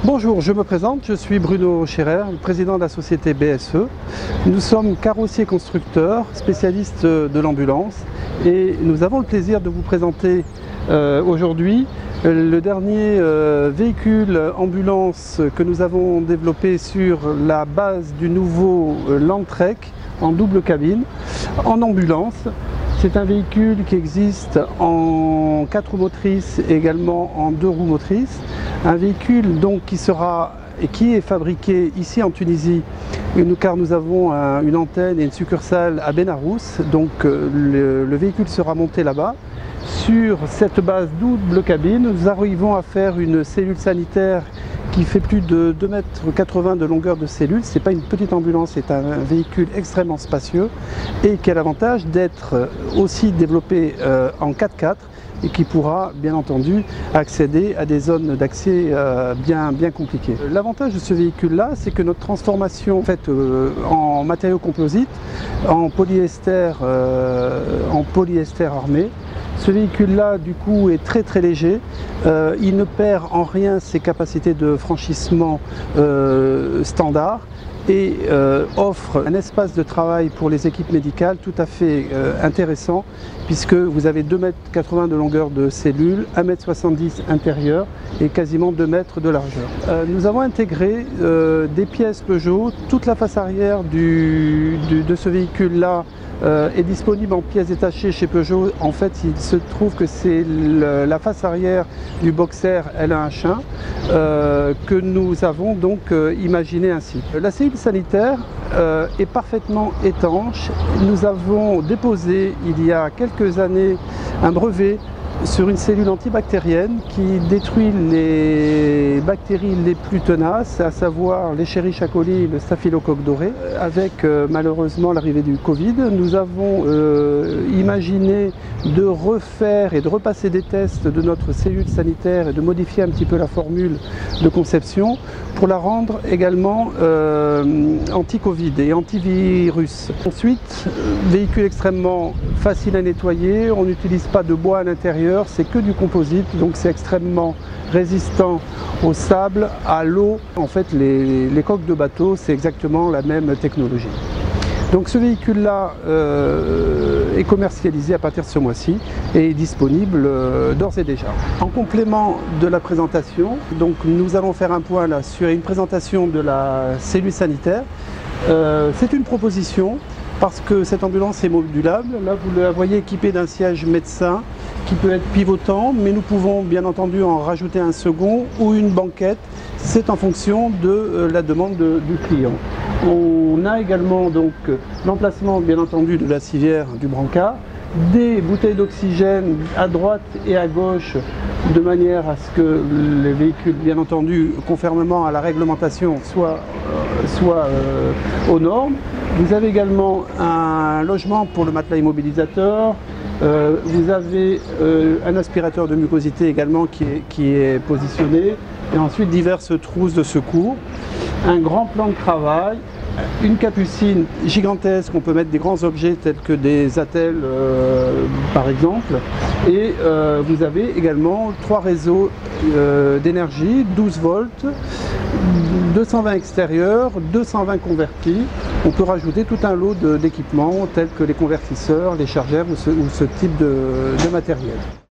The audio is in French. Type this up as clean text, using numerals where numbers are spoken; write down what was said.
Bonjour, je me présente, je suis Bruno Scherer, président de la société BSE. Nous sommes carrossiers constructeurs, spécialistes de l'ambulance et nous avons le plaisir de vous présenter aujourd'hui le dernier véhicule ambulance que nous avons développé sur la base du nouveau Landtrek en double cabine en ambulance. C'est un véhicule qui existe en 4 roues motrices et également en 2 roues motrices. Un véhicule donc qui est fabriqué ici en Tunisie, car nous avons une antenne et une succursale à Benarous. Donc le véhicule sera monté là-bas. Sur cette base double cabine, nous arrivons à faire une cellule sanitaire qui fait plus de 2,80 m de longueur de cellule. Ce n'est pas une petite ambulance, c'est un véhicule extrêmement spacieux et qui a l'avantage d'être aussi développé en 4x4 et qui pourra bien entendu accéder à des zones d'accès bien compliquées. L'avantage de ce véhicule-là, c'est que notre transformation faite en matériaux composites, en polyester armé, ce véhicule-là, du coup, est très léger. Il ne perd en rien ses capacités de franchissement standard et offre un espace de travail pour les équipes médicales tout à fait intéressant, puisque vous avez 2,80 m de longueur de cellule, 1,70 m intérieur et quasiment 2 m de largeur. Nous avons intégré des pièces Peugeot. Toute la face arrière de ce véhicule-là est disponible en pièces détachées chez Peugeot. En fait, il se trouve que c'est la face arrière du Boxer L1H1 que nous avons donc imaginé ainsi. La cellule sanitaire est parfaitement étanche. Nous avons déposé il y a quelques années un brevet sur une cellule antibactérienne qui détruit les bactéries les plus tenaces, à savoir l'Escherichia coli et le staphylocoque doré. Avec malheureusement l'arrivée du Covid, nous avons imaginé de refaire et de repasser des tests de notre cellule sanitaire et de modifier un petit peu la formule de conception pour la rendre également anti-Covid et antivirus. Ensuite, véhicule extrêmement facile à nettoyer, on n'utilise pas de bois à l'intérieur, c'est que du composite, donc c'est extrêmement résistant au sable, à l'eau. En fait, les coques de bateau, c'est exactement la même technologie. Donc ce véhicule-là est commercialisé à partir de ce mois-ci et est disponible d'ores et déjà. En complément de la présentation, donc nous allons faire un point là sur une présentation de la cellule sanitaire. C'est une proposition parce que cette ambulance est modulable. Là, vous la voyez équipée d'un siège médecin qui peut être pivotant, mais nous pouvons bien entendu en rajouter un second ou une banquette. C'est en fonction de la demande du client. On a également donc l'emplacement bien entendu de la civière du brancard, des bouteilles d'oxygène à droite et à gauche de manière à ce que les véhicules, bien entendu, conformément à la réglementation, soient aux normes. Vous avez également un logement pour le matelas immobilisateur. Vous avez un aspirateur de mucosité également qui est positionné. Et ensuite diverses trousses de secours. Un grand plan de travail. Une capucine gigantesque, on peut mettre des grands objets tels que des attelles par exemple. Et vous avez également 3 réseaux d'énergie, 12 volts, 220 extérieurs, 220 convertis. On peut rajouter tout un lot d'équipements tels que les convertisseurs, les chargeurs ou ce type de matériel.